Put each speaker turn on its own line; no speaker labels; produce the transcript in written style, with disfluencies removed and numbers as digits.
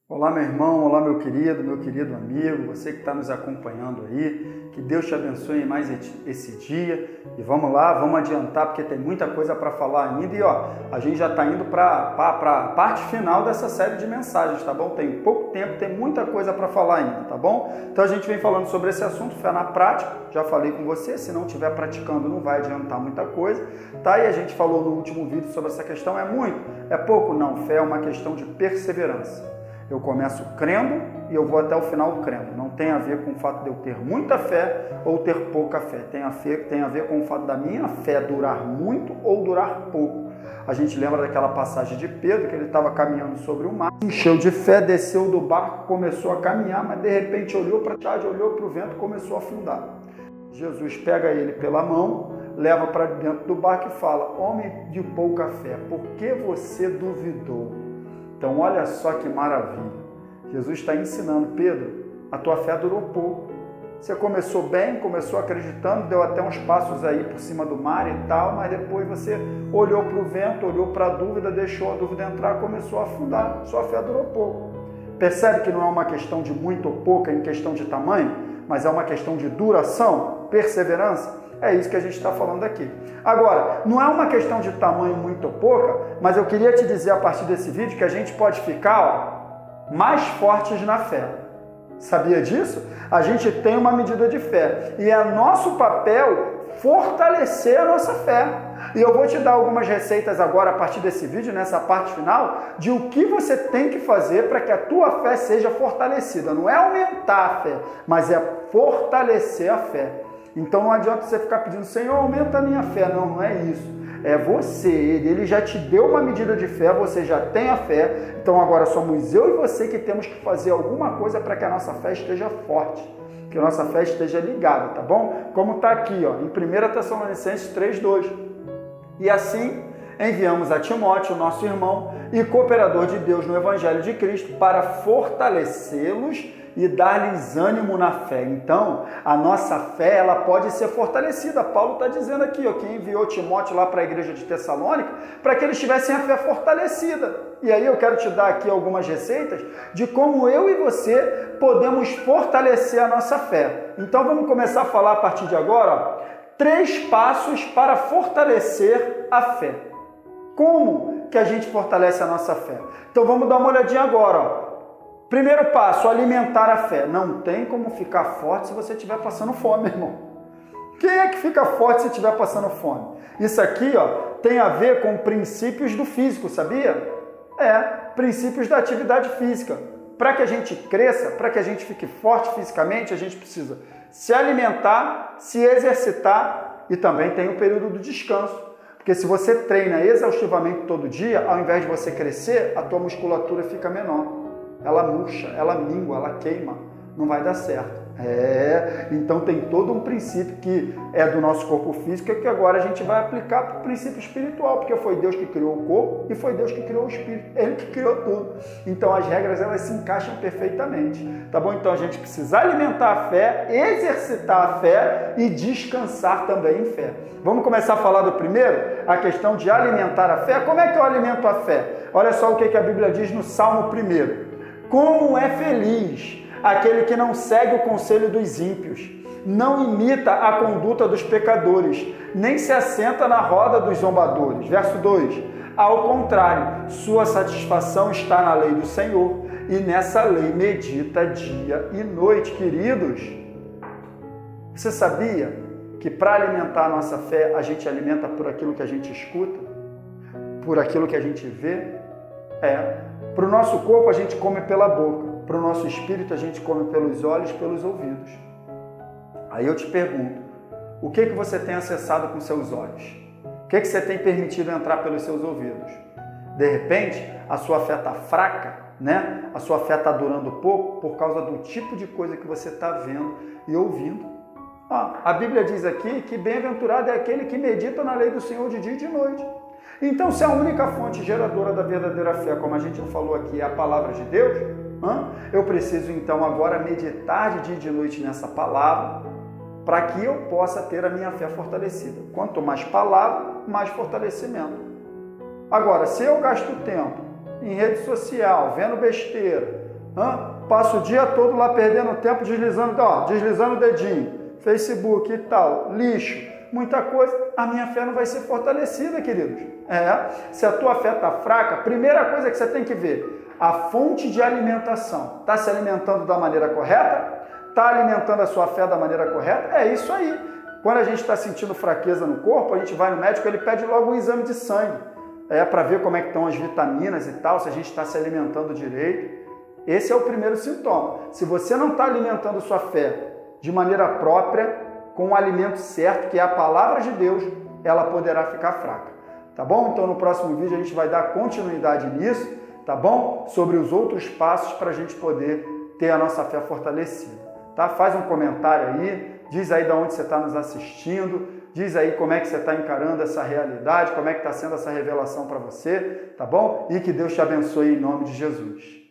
Olá, meu irmão, olá, meu querido amigo, você que está nos acompanhando aí, que Deus te abençoe mais esse dia. E vamos lá, vamos adiantar, porque tem muita coisa para falar ainda. E a gente já está indo para a parte final dessa série de mensagens, tá bom? Tem pouco tempo, tem muita coisa para falar ainda, tá bom? Então a gente vem falando sobre esse assunto, fé na prática. Já falei com você, se não estiver praticando não vai adiantar muita coisa, tá? E a gente falou no último vídeo sobre essa questão, é muito, é pouco? Não, fé é uma questão de perseverança. Eu começo crendo e eu vou até o final crendo. Não tem a ver com o fato de eu ter muita fé ou ter pouca fé. Tem a ver com o fato da minha fé durar muito ou durar pouco. A gente lembra daquela passagem de Pedro, que ele estava caminhando sobre o mar, encheu de fé, desceu do barco, começou a caminhar, mas de repente olhou para trás, olhou para o vento e começou a afundar. Jesus pega ele pela mão, leva para dentro do barco e fala: homem de pouca fé, por que você duvidou? Então, olha só que maravilha. Jesus está ensinando: Pedro, a tua fé durou pouco. Você começou bem, começou acreditando, deu até uns passos aí por cima do mar e tal, mas depois você olhou para o vento, olhou para a dúvida, deixou a dúvida entrar, começou a afundar. Sua fé durou pouco. Percebe que não é uma questão de muito ou pouco, é em questão de tamanho, mas é uma questão de duração, perseverança? É isso que a gente está falando aqui. Agora, não é uma questão de tamanho muito ou pouca, mas eu queria te dizer a partir desse vídeo que a gente pode ficar mais fortes na fé. Sabia disso? A gente tem uma medida de fé e é nosso papel fortalecer a nossa fé. E eu vou te dar algumas receitas agora a partir desse vídeo, nessa parte final, de o que você tem que fazer para que a tua fé seja fortalecida. Não é aumentar a fé, mas é fortalecer a fé. Então não adianta você ficar pedindo: Senhor, aumenta a minha fé. Não, não é isso. É você, ele já te deu uma medida de fé, você já tem a fé. Então agora somos eu e você que temos que fazer alguma coisa para que a nossa fé esteja forte, que a nossa fé esteja ligada, tá bom? Como está aqui, em 1 Tessalonicenses 3:2. E assim enviamos a Timóteo, nosso irmão e cooperador de Deus no Evangelho de Cristo, para fortalecê-los e dar-lhes ânimo na fé. Então, a nossa fé, ela pode ser fortalecida. Paulo está dizendo aqui, que enviou Timóteo lá para a igreja de Tessalônica, para que eles tivessem a fé fortalecida. E aí eu quero te dar aqui algumas receitas de como eu e você podemos fortalecer a nossa fé. Então, vamos começar a falar a partir de agora, 3 passos para fortalecer a fé. Como que a gente fortalece a nossa fé? Então, vamos dar uma olhadinha agora, Primeiro passo, alimentar a fé. Não tem como ficar forte se você estiver passando fome, irmão. Quem é que fica forte se estiver passando fome? Isso aqui, tem a ver com princípios do físico, sabia? Princípios da atividade física. Para que a gente cresça, para que a gente fique forte fisicamente, a gente precisa se alimentar, se exercitar e também tem o período do descanso. Porque se você treina exaustivamente todo dia, ao invés de você crescer, a tua musculatura fica menor. Ela murcha, ela mingua, ela queima, não vai dar certo. Então tem todo um princípio que é do nosso corpo físico que agora a gente vai aplicar para o princípio espiritual, porque foi Deus que criou o corpo e foi Deus que criou o espírito, Ele que criou tudo. Então as regras, elas se encaixam perfeitamente, tá bom? Então a gente precisa alimentar a fé, exercitar a fé e descansar também em fé. Vamos começar a falar do primeiro, a questão de alimentar a fé. Como é que eu alimento a fé? Olha só o que a Bíblia diz no Salmo 1. Como é feliz aquele que não segue o conselho dos ímpios, não imita a conduta dos pecadores, nem se assenta na roda dos zombadores. Verso 2. Ao contrário, sua satisfação está na lei do Senhor, e nessa lei medita dia e noite. Queridos, você sabia que para alimentar a nossa fé, a gente alimenta por aquilo que a gente escuta? Por aquilo que a gente vê? Para o nosso corpo a gente come pela boca, para o nosso espírito a gente come pelos olhos, pelos ouvidos. Aí eu te pergunto, o que você tem acessado com seus olhos? O que você tem permitido entrar pelos seus ouvidos? De repente, a sua fé está fraca, né? A sua fé está durando pouco por causa do tipo de coisa que você está vendo e ouvindo. A Bíblia diz aqui que bem-aventurado é aquele que medita na lei do Senhor de dia e de noite. Então, se a única fonte geradora da verdadeira fé, como a gente falou aqui, é a palavra de Deus, eu preciso então agora meditar de dia e de noite nessa palavra, para que eu possa ter a minha fé fortalecida. Quanto mais palavra, mais fortalecimento. Agora, se eu gasto tempo em rede social, vendo besteira, Passo o dia todo lá perdendo tempo, deslizando o dedinho, Facebook e tal, lixo, muita coisa, a minha fé não vai ser fortalecida, queridos. Se a tua fé está fraca, primeira coisa que você tem que ver, a fonte de alimentação. Está se alimentando da maneira correta? Está alimentando a sua fé da maneira correta? É isso aí. Quando a gente está sentindo fraqueza no corpo, a gente vai no médico, ele pede logo um exame de sangue. Para ver como é que estão as vitaminas e tal, se a gente está se alimentando direito. Esse é o primeiro sintoma. Se você não está alimentando sua fé de maneira própria, com o alimento certo, que é a palavra de Deus, ela poderá ficar fraca. Tá bom? Então no próximo vídeo a gente vai dar continuidade nisso, tá bom? Sobre os outros passos para a gente poder ter a nossa fé fortalecida. Tá? Faz um comentário aí, diz aí de onde você está nos assistindo, diz aí como é que você está encarando essa realidade, como é que está sendo essa revelação para você, tá bom? E que Deus te abençoe em nome de Jesus.